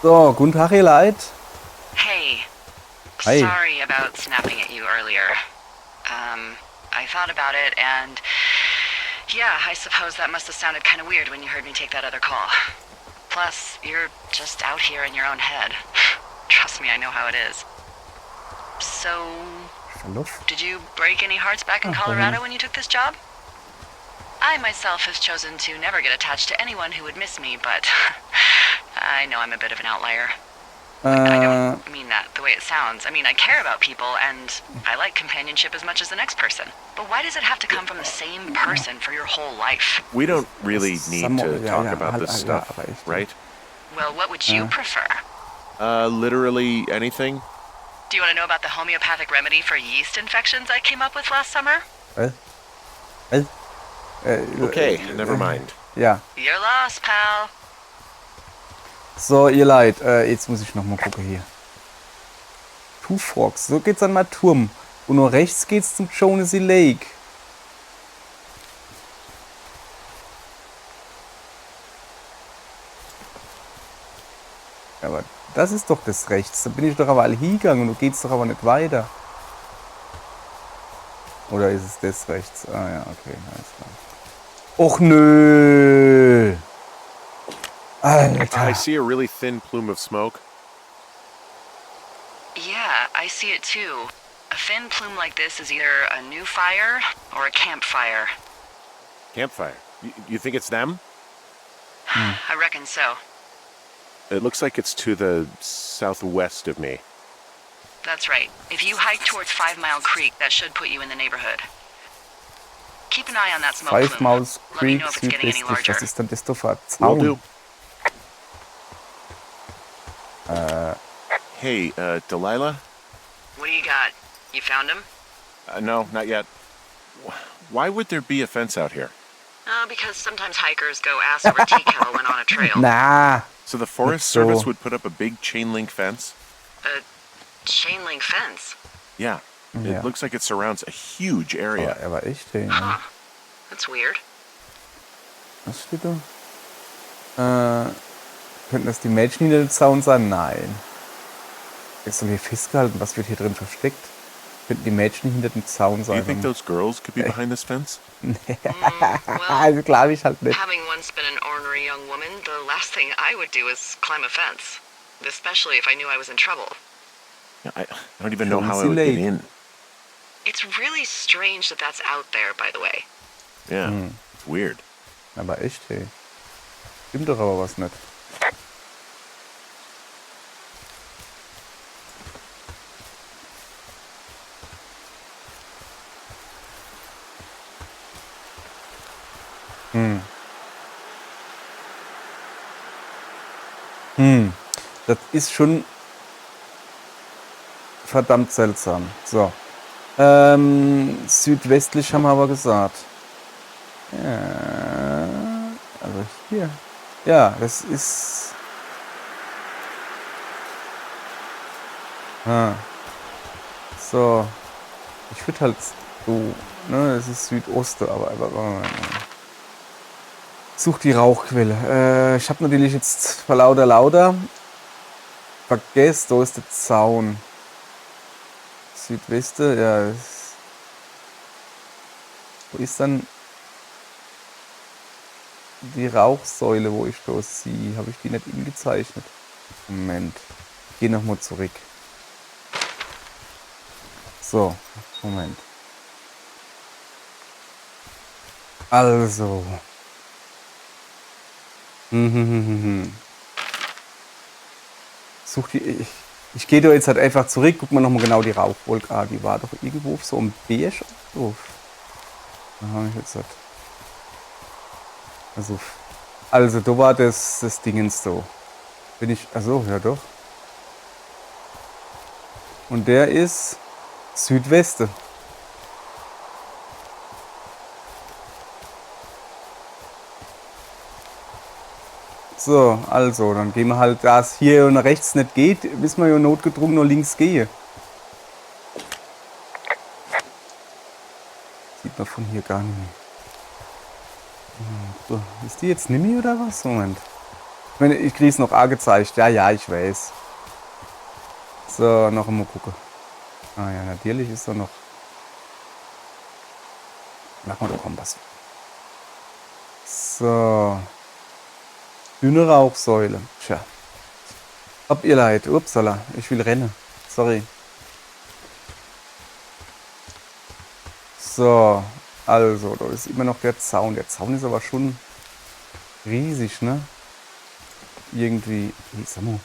So, guten Tag, ihr Leid. Hey, Hi. sorry about snapping at you earlier. I thought about it and yeah, I suppose that must have sounded kind of weird when you heard me take that other call. Plus, you're just out here in your own head. Trust me, I know how it is. So, Verlust. did you break any hearts back in Colorado when you took this job? I myself have chosen to never get attached to anyone who would miss me, but I know I'm a bit of an outlier. I don't mean that the way it sounds. I mean, I care about people, and I like companionship as much as the next person. But why does it have to come from the same person for your whole life? We don't really need to talk ja, about halt, this ja, stuff, aber echt. right? Well, what would you prefer? Literally anything? Do you want to know about the homeopathic remedy for yeast infections I came up with last summer? Was? Was? Okay, never mind. Ja. You're lost, pal. So, ihr Leid, jetzt muss ich noch mal gucken hier. Two Forks, so geht's an meinen Turm. Und nur rechts geht's zum Jonesy Lake. Aber das ist doch das rechts. Da bin ich doch aber alle hingegangen und du geht's doch aber nicht weiter. Oder ist es das rechts? Ah ja, okay, alles klar. Och nö! I Alter. see a really thin plume of smoke. Yeah, I see it too. A thin plume like this is either a new fire or a campfire. Campfire. You think it's them? I reckon so. It looks like it's to the southwest of me. That's right. If you hike towards 5 Mile Creek, that should put you in the neighborhood. Keep an eye on that smoke Five plume. Miles Let me Creek know if it's getting any südwestlich. larger. Was ist denn das doch für ein Will Zaun? do. Hey, Delilah? What do you got? You found him? No, not yet. Why would there be a fence out here? Because sometimes hikers go ass over tea kettle when on a trail. Na, So the Forest So- Service would put up a big chain link fence? A chain link fence. Yeah. Ja. It looks like it surrounds a huge area. aber er war echt hey, Huh. That's weird. Was steht da? Könnten das die Mädchen hinter dem Zaun sein? Nein. Ist doch hier festgehalten, was wird hier drin versteckt? Könnten die Mädchen hinter dem Zaun Do you sein? think those girls could be behind this fence? Well, Also glaube ich halt nicht. having once been an ornery young woman, the last thing I would do is climb a fence. Especially if I knew I was in trouble. Yeah, I don't even know how I Jonesy would get Lake. in. It's really strange that that's out there, by the way. Yeah, it's weird. Aber echt, hey. Stimmt doch aber was nicht. Das ist schon verdammt seltsam. So. Südwestlich haben wir aber gesagt. Ja. Also hier. Ja, das ist. So. Ich würde halt so. Ne, das ist Südosten, aber such die Rauchquelle. Ich habe natürlich jetzt vor lauter vergessen, da ist der Zaun. Südweste, ja. Wo ist dann die Rauchsäule, wo ich da sehe? Habe ich die nicht ingezeichnet? Moment. Geh nochmal zurück. So, Moment. Also. Such die. Ich gehe da jetzt halt einfach zurück, guck mal nochmal genau die Rauchwolke an. Die war doch irgendwo auf so einem Beige drauf. Da habe ich jetzt halt. Also da war das Dingens so. Bin ich. Also, ja doch. Und der ist Südweste. So, also, dann gehen wir halt, da es hier nach rechts nicht geht, müssen wir ja notgedrungen nur links gehen. Sieht man von hier gar nicht mehr. So, ist die jetzt nicht mehr oder was? Moment. Ich krieg's noch angezeigt. Ja, ich weiß. So, noch einmal gucken. Ah ja, natürlich ist da noch. Mach mal den Kompass. So. Dünne Rauchsäule. Tja. Hab ihr leid. Upsala. Ich will rennen. Sorry. So. Also, da ist immer noch der Zaun. Der Zaun ist aber schon riesig, ne? Irgendwie. Hey, sag mal.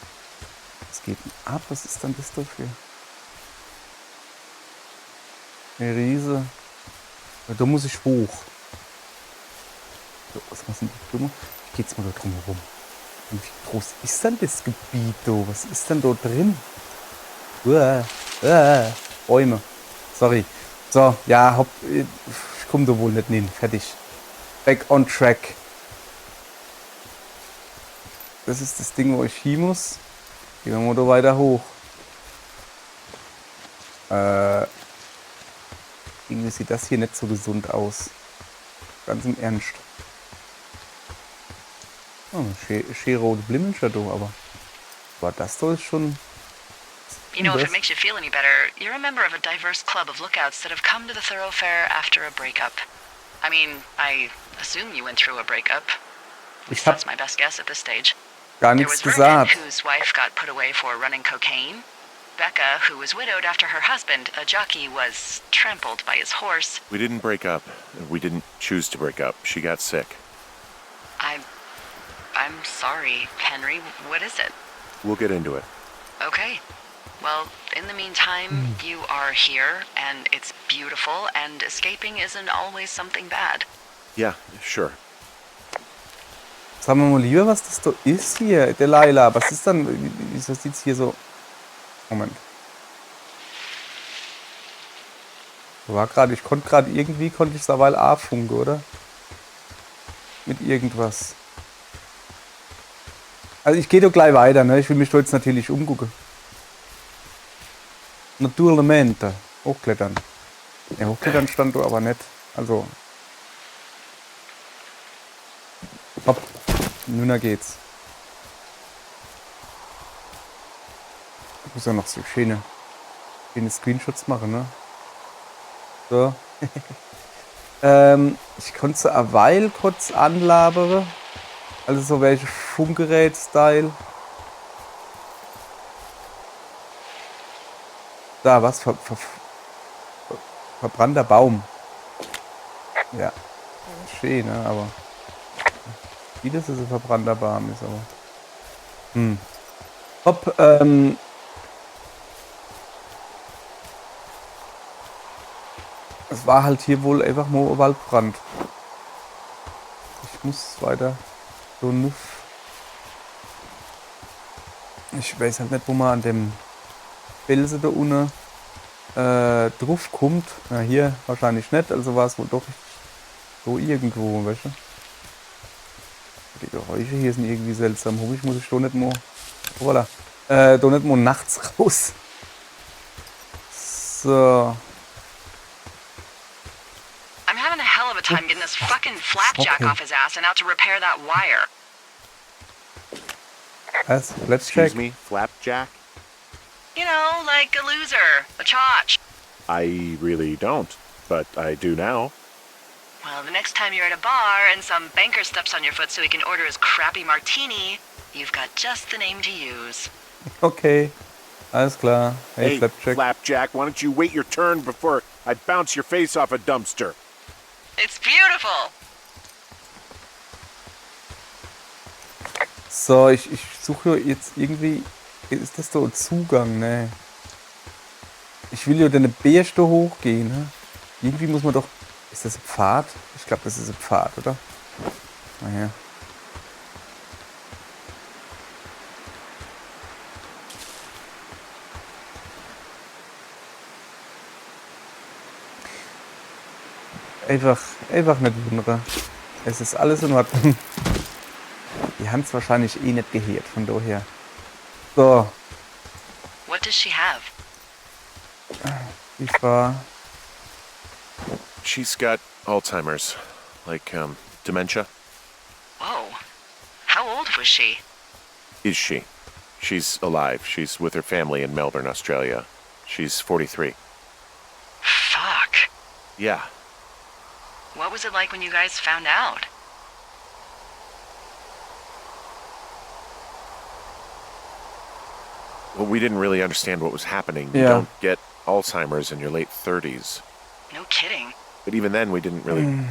Was geht denn ab? Was ist denn das dafür? Eine Riese. Ja, da muss ich hoch. So, was sind die Dumme? Ich geh jetzt mal da drum herum. Und wie groß ist denn das Gebiet da? Was ist denn da drin? Bäume. Sorry. So, ja, ich komme da wohl nicht hin. Fertig. Back on track. Das ist das Ding, wo ich hin muss. Gehen wir mal da weiter hoch. Irgendwie sieht das hier nicht so gesund aus. Ganz im Ernst. Oh, Schere Blimmenscher da, aber das da ist schon. You know, if it makes you feel any better, you're a member of a diverse club of lookouts that have come to the thoroughfare after a breakup. I mean, I assume you went through a breakup. At least that's my best guess at this stage. Gar There nichts was Vernon, gesagt. whose wife got put away for running cocaine. Becca, who was widowed after her husband, a jockey, was trampled by his horse. We didn't break up. We didn't choose to break up. She got sick. I'm sorry, Henry. What is it? We'll get into it. Okay. Well, in the meantime, you are here, and it's beautiful, and escaping isn't always something bad. Yeah, sure. Sagen wir mal lieber, was das da ist hier. Delilah, was ist dann? Wieso sieht's hier so. Moment. Ich konnte gerade irgendwie, konnte ich Saval A funken, oder? Mit irgendwas. Also ich gehe doch gleich weiter, ne? Ich will mich da jetzt natürlich umgucken. Naturalmente. Hochklettern. Ja, hochklettern stand da aber nicht. Also. Hopp. Nun geht's. Ich muss ja noch so schöne Screenshots machen, ne? So. Ich konnte so eine Weile kurz anlabere. Also so welche Funkgerät-Style. Da, was? Verbrannter Baum. Ja. Schön, ne? Aber. Wie das ist ein verbrannter Baum ist, aber. Hopp, es war halt hier wohl einfach nur ein Waldbrand. Ich muss weiter so nuff. Ich weiß halt nicht, wo man an dem Felsen da unten drauf kommt. Na, hier wahrscheinlich nicht, also war es wohl doch so irgendwo, weißt du? Die Geräusche hier sind irgendwie seltsam. Hoffentlich muss ich da nicht mal. Voilà. Da nicht mal nachts raus. So. I'm having a hell of a time getting this fucking flapjack off his ass and out to repair that wire. Let's check. Excuse me, Flapjack? You know, like a loser, a chotch. I really don't, but I do now. Well, the next time you're at a bar and some banker steps on your foot so he can order his crappy martini, you've got just the name to use. Okay. Alles klar. Hey, Hey, Flapjack, why don't you wait your turn before I bounce your face off a dumpster? It's beautiful. So, ich suche jetzt irgendwie. Ist das da ein Zugang, ne? Ich will ja den Berg da hochgehen, ne? Irgendwie muss man doch. Ist das ein Pfad? Ich glaube, das ist ein Pfad, oder? Naja. Einfach nicht wundern. Es ist alles in Ordnung. Die haben es wahrscheinlich eh nicht gehört, von daher. So, What does she have? ich war. She's got Alzheimer's, like, dementia. Whoa. How old was she? Is she? She's alive. She's with her family in Melbourne, Australia. She's 43. Fuck. Yeah. What was it like when you guys found out? Well, we didn't really understand what was happening. You Yeah. don't get Alzheimer's in your late 30s. No kidding. But even then, we didn't really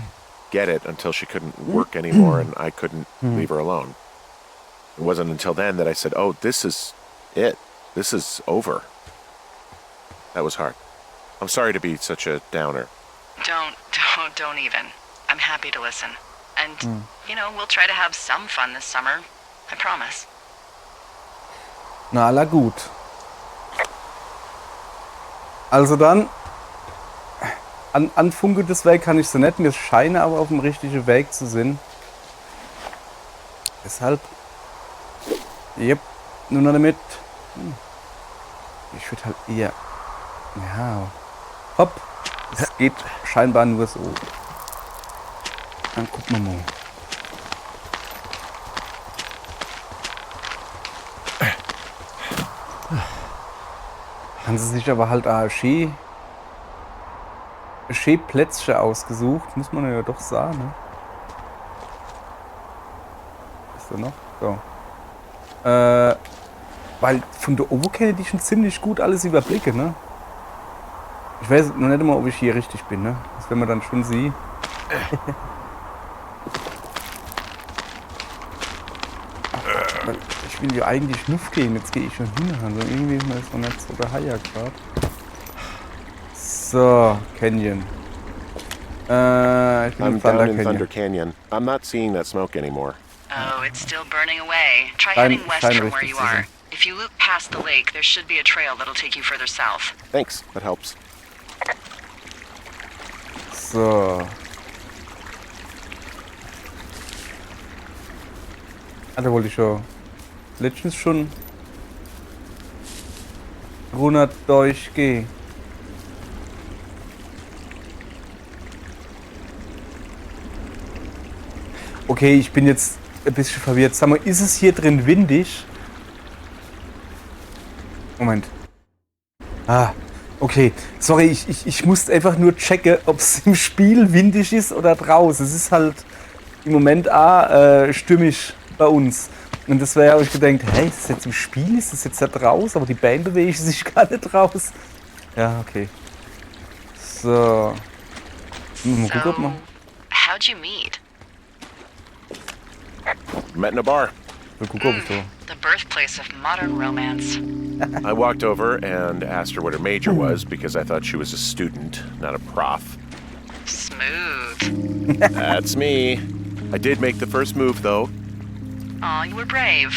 get it until she couldn't work anymore and I couldn't leave her alone. It wasn't until then that I said, oh, this is it. This is over. That was hard. I'm sorry to be such a downer. Don't even. I'm happy to listen. And, we'll try to have some fun this summer. I promise. Na, aller gut. Also dann, anfunken das Weg kann ich so nicht. Mir scheine aber auf dem richtigen Weg zu sein. Deshalb, yep, nur noch damit. Ich würde halt eher, ja, hopp. Es geht scheinbar nur so. Dann gucken wir mal. Haben sie sich aber halt ein Plätzchen ausgesucht, muss man ja doch sagen. Ne? Ist da noch? So. Weil von der oben kann ich schon ziemlich gut alles überblicken, ne? Ich weiß noch nicht immer, ob ich hier richtig bin, ne? Das werden wir dann schon sehen. Weil ich will ja eigentlich nuff gehen, jetzt gehe ich schon hin. Also irgendwie ist mir das noch nicht so der Haier gerade. So, Canyon. Ich bin I'm im Thunder down in Canyon. Thunder Canyon. I'm not seeing that smoke anymore. Oh, it's still burning away. Try Schein- heading west scheint from where richtig you zu sein. are. If you loop past the lake, there should be a trail that'll take you further south. Thanks. That helps. So. Ah, da wollte ich schon letztens schon runter durchgehen. Okay, ich bin jetzt ein bisschen verwirrt. Sag mal, ist es hier drin windig? Moment. Ah, okay. Sorry, ich musste einfach nur checken, ob es im Spiel windig ist oder draußen. Es ist halt im Moment stürmisch bei uns. Und das wäre, habe ich gedacht, hey, ist das jetzt im Spiel? Ist das jetzt da draußen? Aber die Band bewegt sich gar nicht raus. Ja, okay. So. Mal gucken, ob So, man... how'd you meet? Met in a bar. Mal gucken, ob ich so... The birthplace of modern romance. I walked over and asked her what her major was because I thought she was a student, not a prof. Smooth. That's me. I did make the first move, though. Aw, you were brave.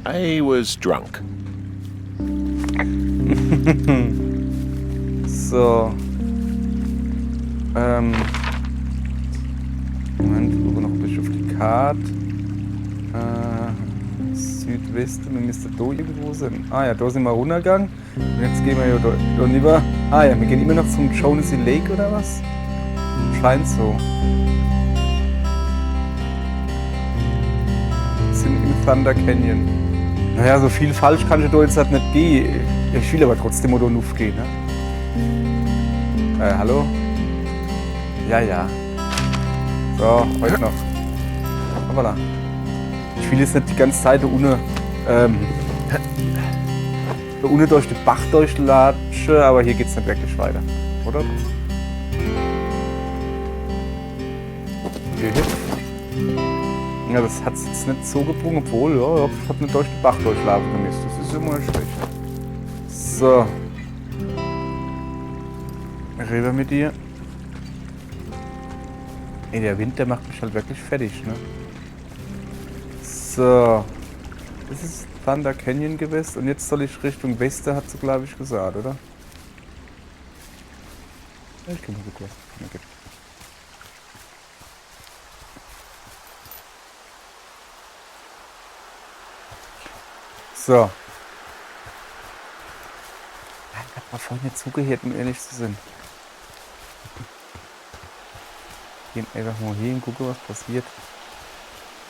I was drunk. So. Moment, ich gucke noch ein bisschen auf die Karte. Südwesten, wir müssten da irgendwo sein. Ah ja, da sind wir runtergegangen. Und jetzt gehen wir ja da rüber. Ah ja, wir gehen immer noch zum Jonesy Lake oder was? Scheint so. Wir sind im Thunder Canyon. Naja, so viel falsch kann ich da jetzt halt nicht gehen. Ich will aber trotzdem da nuff gehen, ne? Hallo? Ja, ja. So, heute noch. Hoppala. Ich will jetzt nicht die ganze Zeit da unten durch den Bach durchlatschen, aber hier geht's nicht wirklich weiter, oder? Hier. Ja, das hat es jetzt nicht so gebrungen, obwohl, ja, ich hab nicht durch den Bach durchlaufen gemisst. Das ist immer schlecht. So. Rüber mit dir. Ey, der Wind, der macht mich halt wirklich fertig, ne? So. Das ist Thunder Canyon gewesen und jetzt soll ich Richtung Westen, hat sie, glaube ich, gesagt, oder? Ja, ich kann mal gucken. Okay. So. Ich hab mal vorhin nicht zugehört, um ehrlich zu sein. Gehen einfach mal hier und gucken, was passiert.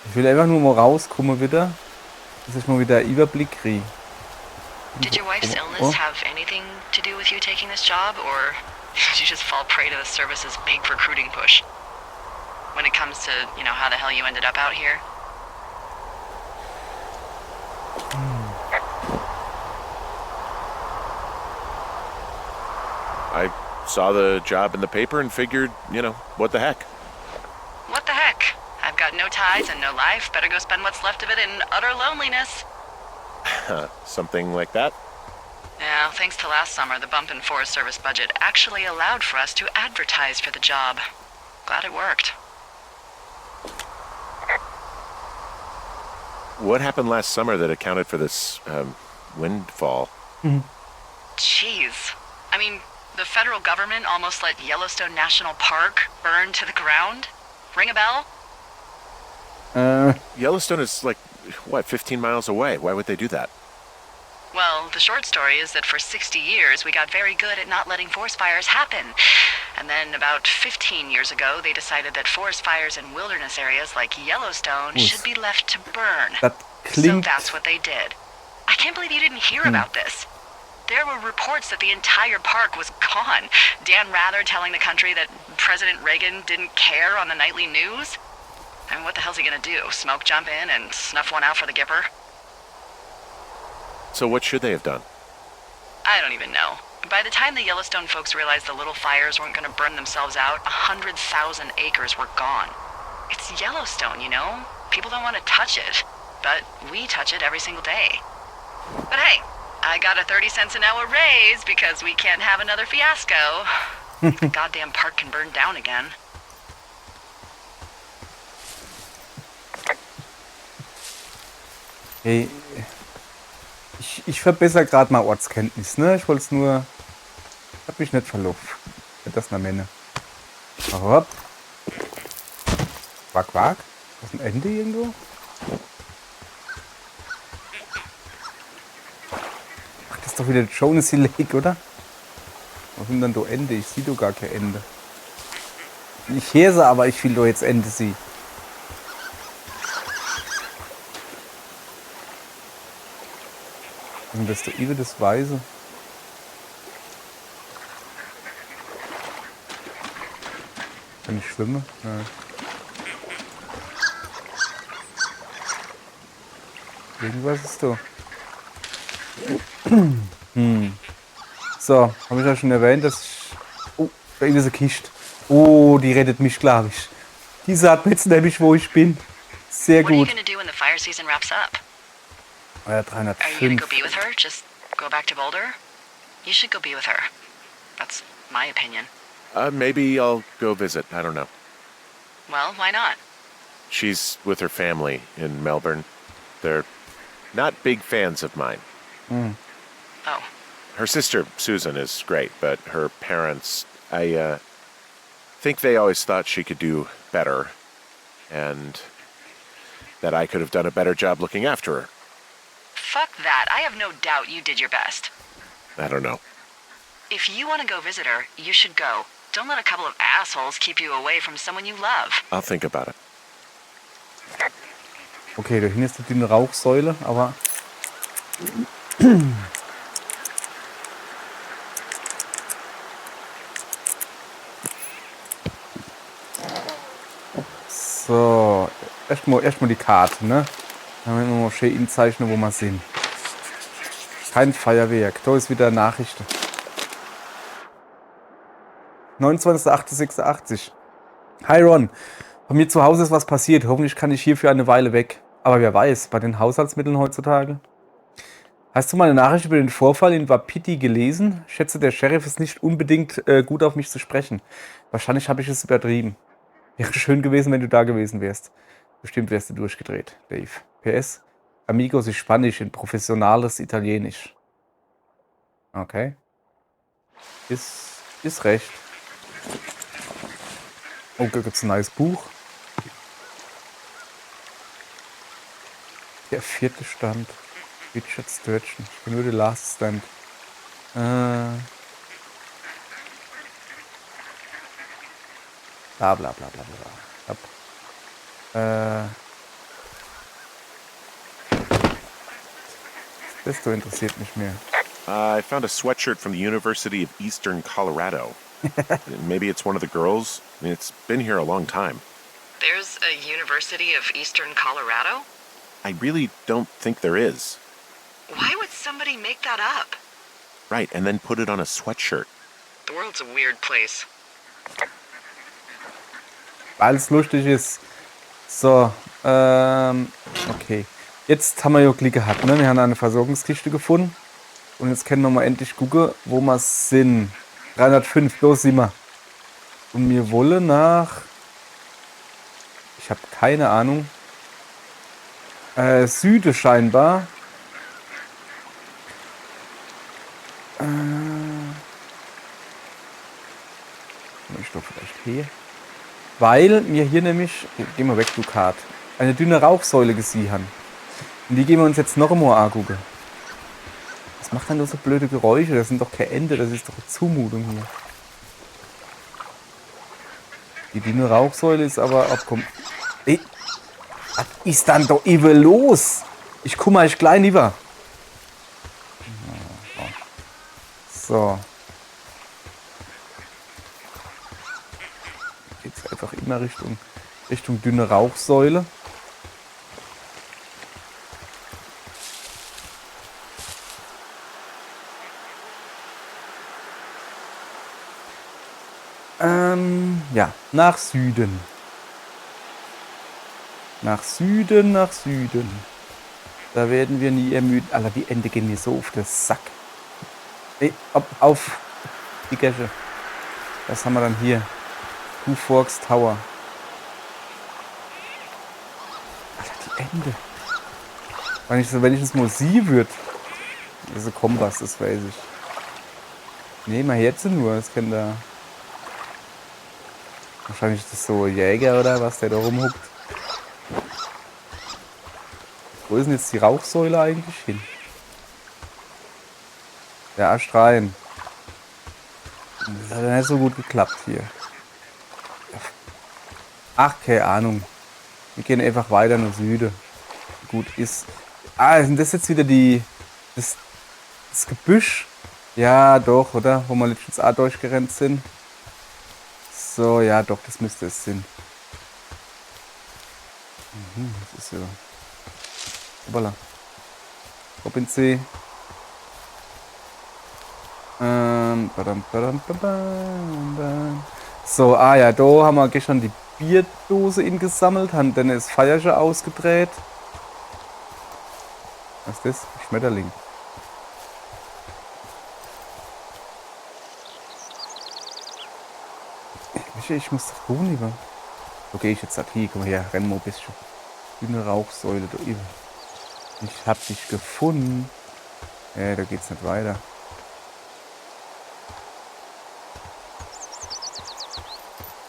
Ich will einfach nur mal rauskommen wieder. dass ich mal wieder einen Überblick kriege. Did your wife's illness have anything to do with you taking this job, or did you just fall prey to the service's big recruiting push? When it comes to, how the hell you ended up out here? I saw the job in the paper and figured, what the heck? What the heck? I've got no ties and no life. Better go spend what's left of it in utter loneliness. Something like that? Yeah, thanks to last summer, the bump in Forest Service budget actually allowed for us to advertise for the job. Glad it worked. What happened last summer that accounted for this windfall? Jeez. I mean, the federal government almost let Yellowstone National Park burn to the ground? Ring a bell? Yellowstone is 15 miles away. Why would they do that? Well, the short story is that for 60 years, we got very good at not letting forest fires happen. And then about 15 years ago, they decided that forest fires in wilderness areas like Yellowstone should be left to burn. Das So klingt... that's what they did. I can't believe you didn't hear about this. There were reports that the entire park was gone. Dan Rather telling the country that President Reagan didn't care on the nightly news. I mean, what the hell's he gonna do? Smoke jump in and snuff one out for the Gipper? So what should they have done? I don't even know. By the time the Yellowstone folks realized the little fires weren't gonna burn themselves out, 100,000 acres were gone. It's Yellowstone, People don't want to touch it. But we touch it every single day. But hey, I got a 30 cents an hour raise because we can't have another fiasco. The goddamn park can burn down again. Hey, ich verbessere gerade mal Ortskenntnis, ne? Ich wollte es nur... Hab mich nicht verlaufen. Das ist eine Menge. Hopp. Quack, quack. Ist ein Ende irgendwo? Ach, das ist doch wieder Jonesy Lake, oder? Wo sind dann da Ende? Ich sehe doch gar kein Ende. Ich höre sie, aber ich will doch jetzt Ende sie. Und das ist der Iwe das Weise. Kann ich schwimmen? Nein. Irgendwas ist da. So, habe ich ja schon erwähnt, dass ich... Oh, da ist eine Kiste. Oh, die rettet mich, glaube ich. Die sagt mir jetzt nämlich, wo ich bin. Sehr What are you gut. gonna do when the fire season wraps up? Ja, Are you gonna 305. go be with her? Just go back to Boulder? You should go be with her. That's my opinion. Maybe I'll go visit. I don't know. Well, why not? She's with her family in Melbourne. They're not big fans of mine. Oh, Her sister, Susan, is great, but her parents, I think they always thought she could do better, and that I could have done a better job looking after her. fuck that. I have no doubt you did your best. I don't know. If you want to go visit her, you should go. Don't let a couple of assholes keep you away from someone you love. I'll think about it. Okay, da hinten ist die dünne Rauchsäule, aber... So, erstmal die Karte, ne? Dann werden wir mal schön inzeichnen, wo wir sind. Kein Feuerwerk. Da ist wieder Nachrichten. 29.08.86. Hi Ron. Bei mir zu Hause ist was passiert. Hoffentlich kann ich hier für eine Weile weg. Aber wer weiß, bei den Haushaltsmitteln heutzutage. Hast du meine Nachricht über den Vorfall in Wapiti gelesen? Ich schätze, der Sheriff ist nicht unbedingt gut auf mich zu sprechen. Wahrscheinlich habe ich es übertrieben. Wäre schön gewesen, wenn du da gewesen wärst. Bestimmt wärst du durchgedreht, Dave. PS, Amigos ist Spanisch in professionales Italienisch. Okay. Ist recht. Oh, da gibt's ein neues Buch. Der 4. Stand. Richard Sturgeon. Ich bin nur der Last Stand. Bla bla bla bla bla. Das da interessiert mich mehr. I found a sweatshirt from the University of Eastern Colorado. Maybe it's one of the girls. I mean, it's been here a long time. There's a University of Eastern Colorado? I really don't think there is. Why would somebody make that up? Right, and then put it on a sweatshirt. The world's a weird place. Weil es lustig ist. So, okay. Jetzt haben wir ja Glück gehabt, ne? Wir haben eine Versorgungskiste gefunden. Und jetzt können wir mal endlich gucken, wo wir sind. 305, los sind wir. Und wir wollen nach... Ich habe keine Ahnung. Süden scheinbar. Ich doch vielleicht hier. Weil wir hier nämlich... Gehen wir weg, du Kart. Eine dünne Rauchsäule gesehen haben. Und die gehen wir uns jetzt noch einmal angucken. Was macht denn nur so blöde Geräusche? Das sind doch kein Ende, das ist doch eine Zumutung hier. Die dünne Rauchsäule ist aber abkommen. Ey, was ist dann doch eben los? Ich guck mal, ich klein lieber. So. Geht's einfach immer Richtung dünne Rauchsäule. Ja, nach Süden. Nach Süden, nach Süden. Da werden wir nie ermüden. Alter, die Ente gehen mir so auf den Sack. Ey, auf die Gäsche. Was haben wir dann hier? Two Forks Tower. Alter, die Ente. Wenn ich es mal sie würde. Das ist ein Kompass, das weiß ich. Nee, mal jetzt nur. Das kennt er. Wahrscheinlich ist das so ein Jäger oder was, der da rumhuckt. Wo ist denn jetzt die Rauchsäule eigentlich hin? Der Ast rein. Das hat ja nicht so gut geklappt hier. Ach, keine Ahnung. Wir gehen einfach weiter nach Süden. Gut ist. Ah, sind das jetzt wieder das Gebüsch? Ja, doch, oder? Wo wir letztens auch durchgerannt sind. So, ja, doch, das müsste es sein. Das ist ja. Hoppala. Robin-See. So, ja, da haben wir gestern die Bierdose gesammelt, haben dann das Feierchen ausgedreht. Was ist das? Schmetterling. Ich muss doch gucken, lieber. Okay, ich jetzt hier, komm mal her, renn mal ein bisschen. Dünne Rauchsäule da eben. Ich hab dich gefunden. Ja, da geht's nicht weiter.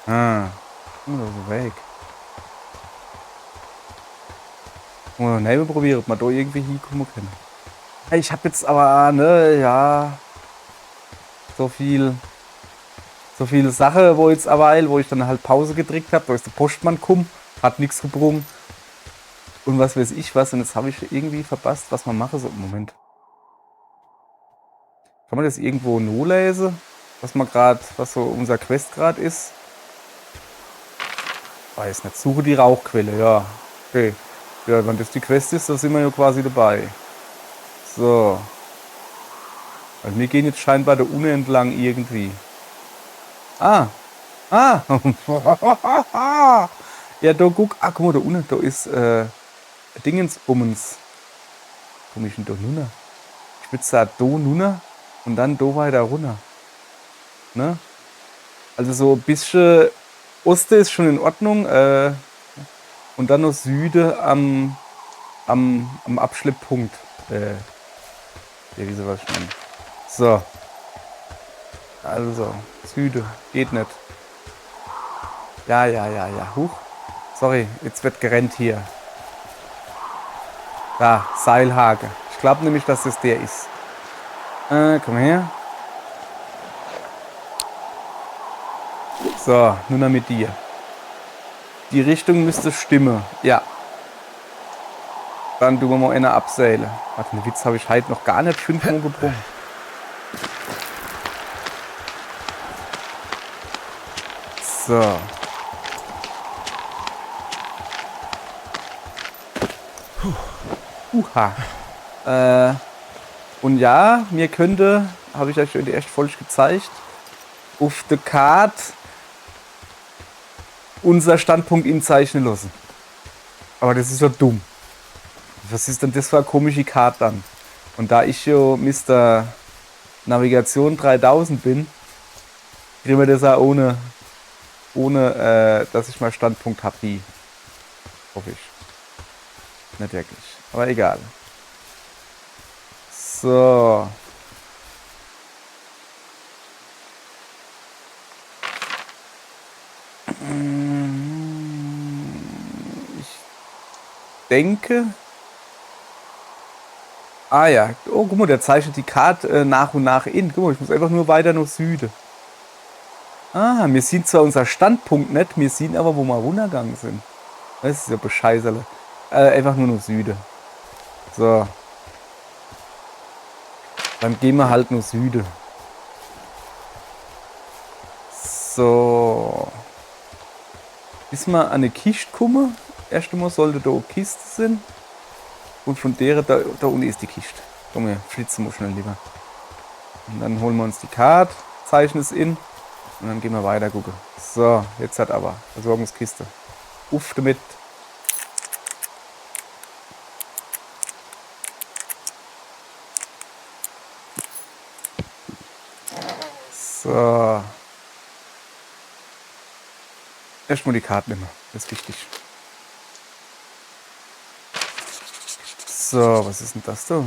Ah, da so weg. Mal noch probieren, ob man da irgendwie hinkommen kann. Ich hab jetzt aber, ne, ja, so viele Sachen, wo jetzt aber, wo ich dann halt Pause gedrückt habe, da ist der Postmann gekommen, hat nichts gebrungen und was weiß ich was und jetzt habe ich irgendwie verpasst, was man mache so im Moment. Kann man das irgendwo nur lesen, was so unser Quest gerade ist? Weiß nicht, suche die Rauchquelle, ja, okay. Ja, wenn das die Quest ist, da sind wir ja quasi dabei. So. Also wir gehen jetzt scheinbar da unten entlang irgendwie. Ah. Ja, da guck mal, da unten, da ist Dingensbummens. Komm ich denn da runter? Ich würde sagen, da runter und dann da weiter runter. Ne? Also so ein bisschen Osten ist schon in Ordnung. Und dann noch Süden am Abschlepppunkt. Wie soll ich nennen? So. Also, Süde. Geht nicht. Ja. Huch. Sorry, jetzt wird gerannt hier. Da, Seilhake. Ich glaube nämlich, dass es der ist. Komm her. So, nun noch mit dir. Die Richtung müsste stimmen. Ja. Dann tun wir mal eine abseilen. Warte, den Witz habe ich heute noch gar nicht 5 Mal gebrochen. So. Und ja, mir könnte, habe ich euch schon in der ersten Folge gezeigt, auf der Karte unser Standpunkt inzeichnen lassen. Aber das ist ja dumm. Was ist denn das für eine komische Karte dann? Und da ich ja Mr. Navigation 3000 bin, kriegen wir das auch ohne dass ich mal Standpunkt habe, wie. Hoffe ich. Nicht wirklich. Aber egal. So. Ich denke. Ah ja. Oh, guck mal, der zeichnet die Karte nach und nach in. Guck mal, ich muss einfach nur weiter nach Süden. Ah, wir sehen zwar unser Standpunkt nicht, wir sehen aber, wo wir runtergegangen sind. Das ist ja bescheißerle. Einfach nur nach Süden. So. Dann gehen wir halt nach Süden. So. Bis wir an eine Kiste kommen. Erst einmal sollte da eine Kiste sein. Und von der da unten ist die Kiste. Komm, wir flitzen wir schnell lieber. Und dann holen wir uns die Karte, zeichnen es in. Und dann gehen wir weiter gucken. So, jetzt hat aber Versorgungskiste. Uff damit. So. Erstmal die Karten immer. Das ist wichtig. So, was ist denn das da?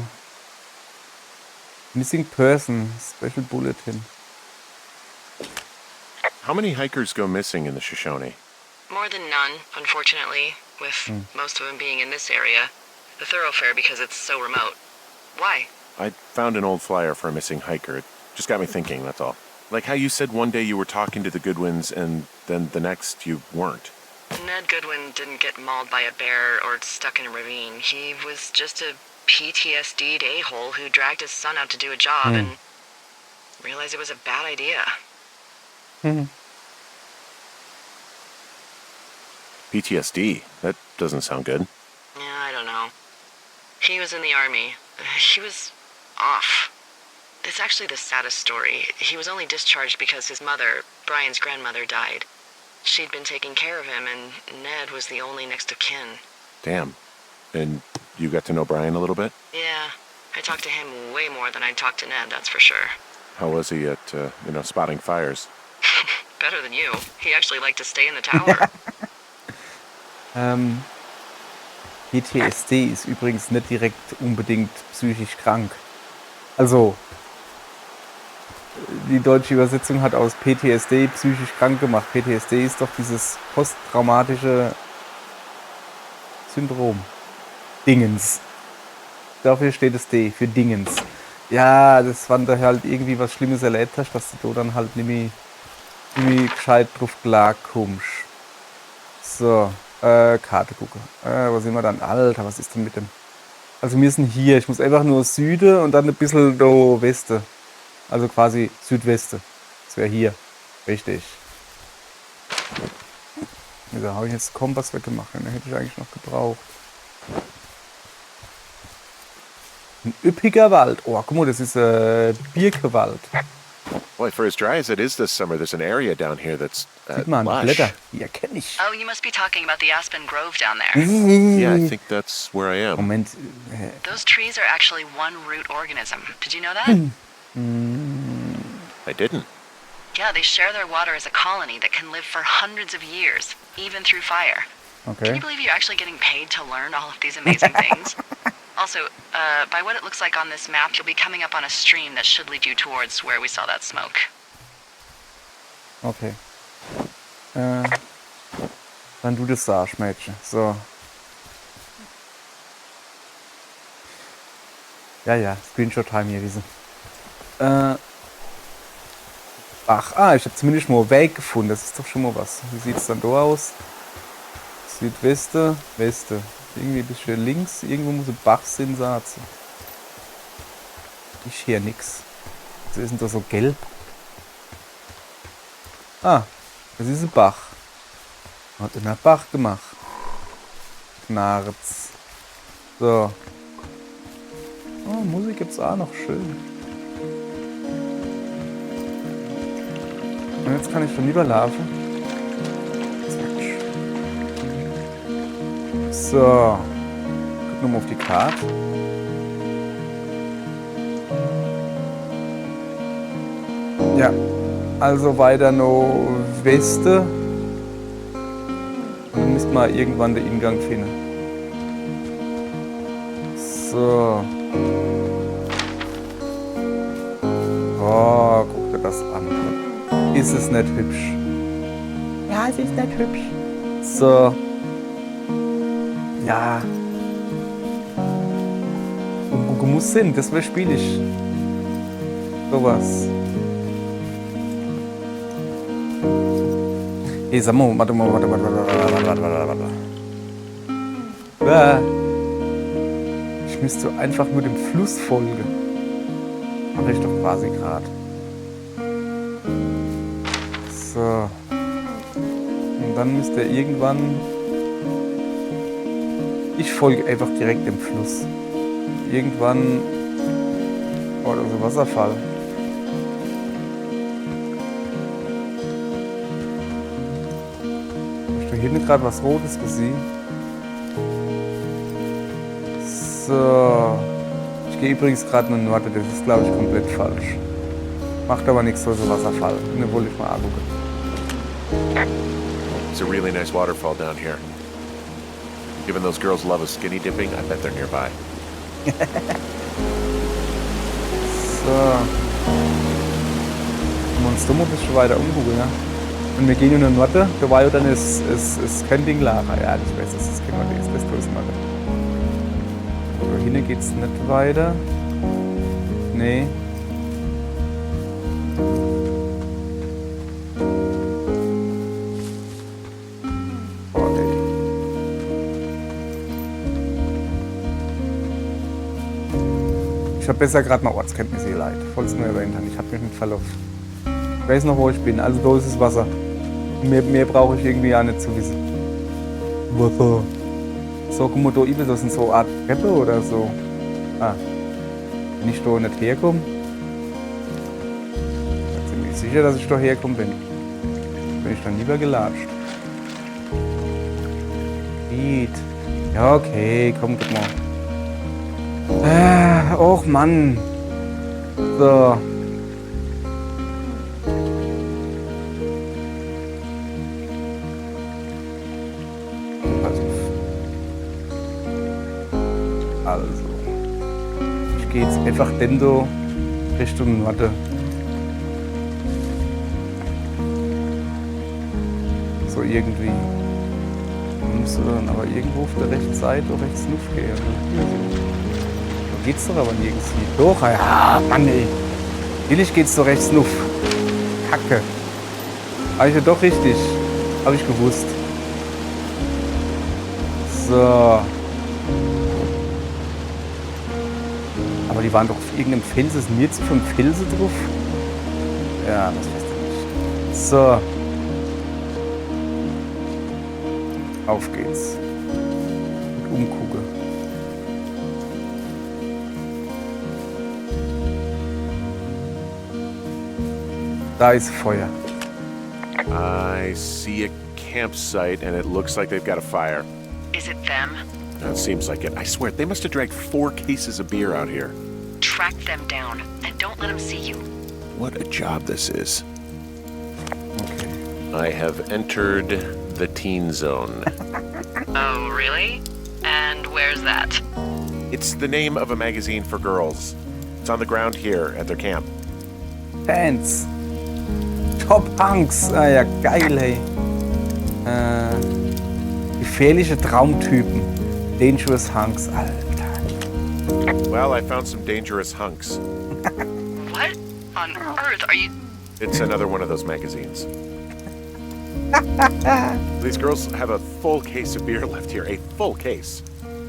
Missing Person. Special Bulletin. How many hikers go missing in the Shoshone? More than none, unfortunately, with most of them being in this area. The thoroughfare because it's so remote. Why? I found an old flyer for a missing hiker. It just got me thinking, that's all. Like how you said one day you were talking to the Goodwins and then the next you weren't. Ned Goodwin didn't get mauled by a bear or stuck in a ravine. He was just a PTSD'd a-hole who dragged his son out to do a job and realized it was a bad idea. PTSD? That doesn't sound good. Yeah, I don't know. He was in the army. He was off. It's actually the saddest story. He was only discharged because his mother, Brian's grandmother, died. She'd been taking care of him, and Ned was the only next of kin. Damn. And you got to know Brian a little bit? Yeah, I talked to him way more than I'd talked to Ned, that's for sure. How was he at, spotting fires? Better than you. He actually liked to stay in the tower. PTSD ist übrigens nicht direkt unbedingt psychisch krank. Also, die deutsche Übersetzung hat aus PTSD psychisch krank gemacht. PTSD ist doch dieses posttraumatische Syndrom. Dingens. Dafür steht das D, für Dingens. Ja, das wann du halt irgendwie was Schlimmes erlebt hast, dass du dann halt nicht mehr gescheit drauf klarkommst. So, Karte gucken. Wo sind wir dann? Alter, was ist denn mit dem? Also wir sind hier. Ich muss einfach nur Süden und dann ein bisschen da Westen. Also quasi Südwesten. Das wäre hier. Richtig. Wieso habe ich jetzt den Kompass weggemacht? Den hätte ich eigentlich noch gebraucht. Ein üppiger Wald. Oh, guck mal, das ist Birkewald. Boy, for as dry as it is this summer, there's an area down here that's Sieht man, lush. Blätter. Ja, kenn ich. Oh, you must be talking about the Aspen Grove down there. Yeah, I think that's where I am. Moment. Those trees are actually one root organism. Did you know that? I didn't. Yeah, they share their water as a colony that can live for hundreds of years, even through fire. Can Okay. you believe you're actually getting paid to learn all of these amazing things? Also, by what it looks like on this map, you'll be coming up on a stream that should lead you towards where we saw that smoke. Okay. Dann du das sagst, Mädchen. So. Ja, Screenshot-Time hier wissen. Ach, ich habe zumindest mal einen Weg gefunden. Das ist doch schon mal was. Wie sieht es dann da aus? Südwesten, Westen. Irgendwie ein bisschen links. Irgendwo muss ein Bach sein, sagt sie. Ich hier nix. Was ist denn da so gelb? Ah, das ist ein Bach. Hat in der Bach gemacht. Knarz. So. Oh, Musik gibt's auch noch. Schön. Und jetzt kann ich schon lieber laufen. So. Guck nochmal auf die Karte. Ja. Also weiter noch Weste. Und dann müssen wir irgendwann den Ingang finden. So. Oh, guck dir das an. Ist es nicht hübsch? Ja, es ist nicht hübsch. So. Ja. Wo muss hin? Das wäre spielig. Sowas. Hey, sag mal, warte. Ich müsste einfach nur dem Fluss folgen. Mache ich doch quasi gerade. So. Und dann müsste er irgendwann... Ich folge einfach direkt dem Fluss. Irgendwann... Oh, da ist ein Wasserfall. Hab ich da hinten gerade was Rotes gesehen? So. Ich gehe übrigens gerade in den Norden, das ist glaube ich komplett falsch. Macht aber nichts, so ein Wasserfall. Ne, wollte ich mal angucken. It's a really nice waterfall down here. Given those girls love a skinny dipping, I bet they're nearby. So. Können wir uns dumm ein bisschen weiter umgucken, ja? Und wir gehen in den Norden, da war ja dann das Campinglager. Ja, ich weiß, das ist genau das ist Norden. Da hinten geht's nicht weiter. Nee. Oh, nee. Ich habe besser gerade mal Ortskenntnisse geleitet. Voll's nur erwähnt haben. Ich habe mich nicht verlaufen. Ich weiß noch, wo ich bin. Also da ist das Wasser. Mehr brauche ich irgendwie ja nicht zu wissen. Wasser. So, guck mal, da üben, das sind so eine Art Treppe oder so. Ah. Wenn ich da nicht herkomme. Bin ich sicher, dass ich da herkomme bin. Bin ich dann lieber gelatscht. Geht. Ja, okay, komm, guck mal. Och, Mann. So. Also. Ich gehe jetzt einfach denn so Richtung Norden. So irgendwie. Muss dann aber irgendwo auf der rechten Seite oder rechts Luft gehen. Da geht's doch aber nirgends hin. Doch, ja, Mann, ey. Natürlich geht's doch rechts Luft. Kacke. Habe ich ja doch richtig. Habe ich gewusst. So. Aber die waren doch auf irgendeinem Felsen. Ist denn jetzt vom Felsen drauf? Ja, das weiß ich nicht. So. Auf geht's. Und umgucke. Da ist Feuer. I see a campsite, and it looks like they've got a fire. Is it them? That seems like it. I swear, they must have dragged 4 cases of beer out here. Track them down and don't let them see you. What a job this is. Okay. I have entered the teen zone. Oh, really? And where's that? It's the name of a magazine for girls. It's on the ground here at their camp. Fans. Top Hunks. Ah ja, geil, hey. Gefährliche Traumtypen. Dangerous Hunks, Alter. Well, I found some dangerous hunks. What on earth are you... It's another one of those magazines. These girls have a full case of beer left here. A full case.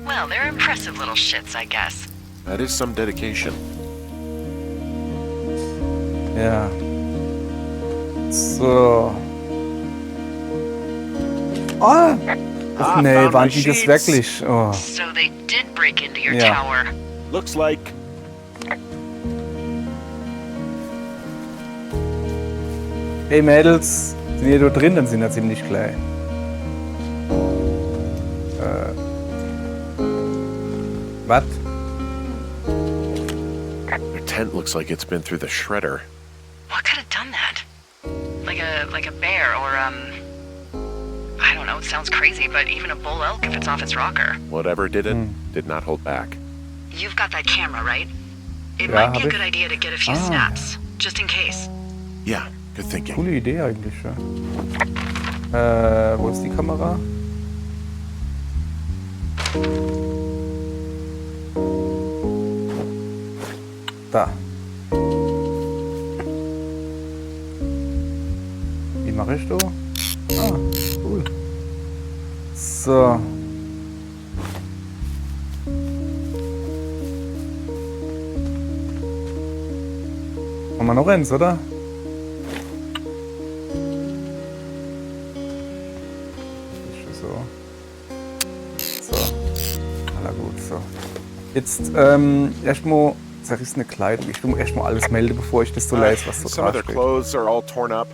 Well, they're impressive little shits, I guess. That is some dedication. Ja. So. Oh! Ach nee, found waren my die das sheets. wirklich? Oh. So they did break into your Yeah. tower. Looks like Hey Mädels, sind ihr da drin? Dann sind wir ziemlich gleich. Was? their tent looks like it's been through the shredder. What could have done that? Like a bear or I don't know, it sounds crazy, but even a bull elk if it's off its rocker. Whatever did it, did not hold back. You've got that camera, right? It Ja, might be hab a ich. good idea to get a few snaps, just in case. Yeah, good thinking. Coole Idee eigentlich, ja. Wo ist die Kamera? Da. Wie mache ich da? Ah, cool. So. Haben wir noch eins, oder? Ist so. So. Na gut, so. Jetzt, erstmal zerrissene Kleidung. Ich will erstmal alles melden, bevor ich das so lese, was so Some of drauf their steht. clothes are all torn up.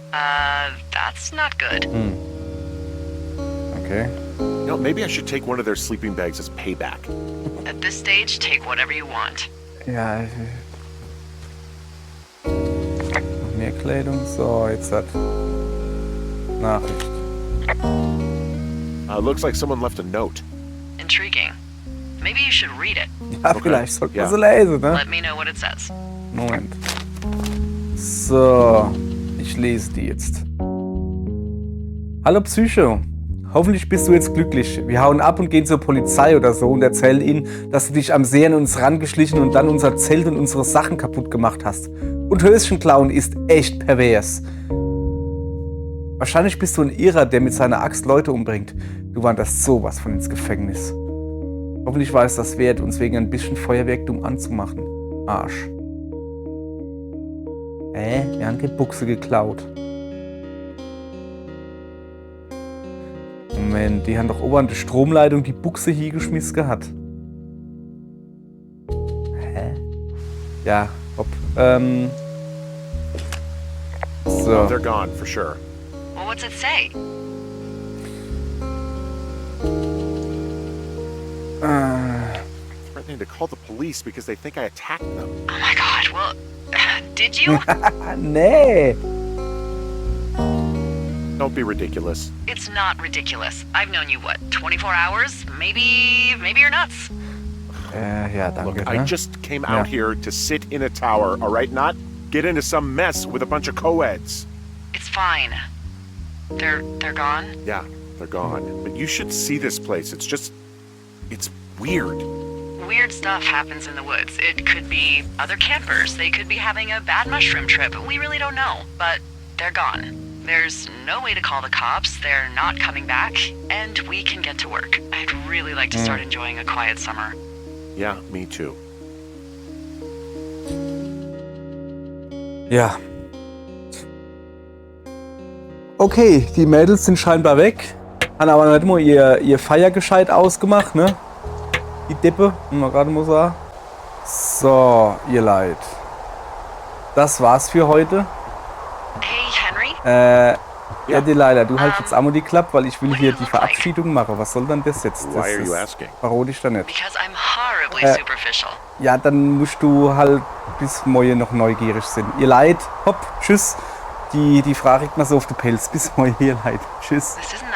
That's not good. Okay. You know, maybe I should take one of their sleeping bags as payback. At this stage, take whatever you want. Ja. Noch mehr Kleidung. So, jetzt hat Nachricht. Looks like someone left a note. Intriguing. Maybe you should read it. Ja, Okay. vielleicht sollte man Ja. so lesen, ne? Let me know what it says. Moment. So, ich lese die jetzt. Hallo Psycho. Hoffentlich bist du jetzt glücklich. Wir hauen ab und gehen zur Polizei oder so und erzählen ihnen, dass du dich am See an uns rangeschlichen und dann unser Zelt und unsere Sachen kaputt gemacht hast. Und Höschen klauen ist echt pervers. Wahrscheinlich bist du ein Irrer, der mit seiner Axt Leute umbringt. Du wanderst sowas von ins Gefängnis. Hoffentlich war es das wert, uns wegen ein bisschen Feuerwerk dumm anzumachen. Arsch. Wir haben die Buchse geklaut. Moment, die haben doch oben an der Stromleitung die Buchse hier geschmissen gehabt. Hä? Ja, hopp. Oh, So. they're gone for sure. Well, what's it say? Threatening to call the police because they think I attacked them. Oh my god, well, did you? Nee. Don't be ridiculous. It's not ridiculous. I've known you, what, 24 hours? Maybe you're nuts. Ja, danke. Look, I Ne? just came out Yeah. here to sit in a tower, all right? Not get into some mess with a bunch of co-eds. It's fine. They're gone? Yeah, they're gone. But you should see this place. It's weird. Weird stuff happens in the woods. It could be other campers. They could be having a bad mushroom trip. We really don't know. But they're gone. There's no way to call the cops. They're not coming back. And we can get to work. I'd really like to start enjoying a quiet summer. Yeah, me too. Ja. Okay, die Mädels sind scheinbar weg. Haben aber nicht mal ihr Feier gescheit ausgemacht, ne? Die Dippe, wenn man gerade mal sagen. So, ihr Leid. Das war's für heute. Hey, Henry? Ja, Delilah, du halt jetzt einmal die Klappe, weil ich will hier die Verabschiedung machen. Was soll denn das jetzt? Why Das are you ist asking? parodisch da nicht. Because I'm horribly superficial. Ja, dann musst du halt bis morgen noch neugierig sind. Ihr Leid, hopp, tschüss. Die Frage kriegt man so auf den Pelz. Bis morgen, ihr Leid. Tschüss. This isn't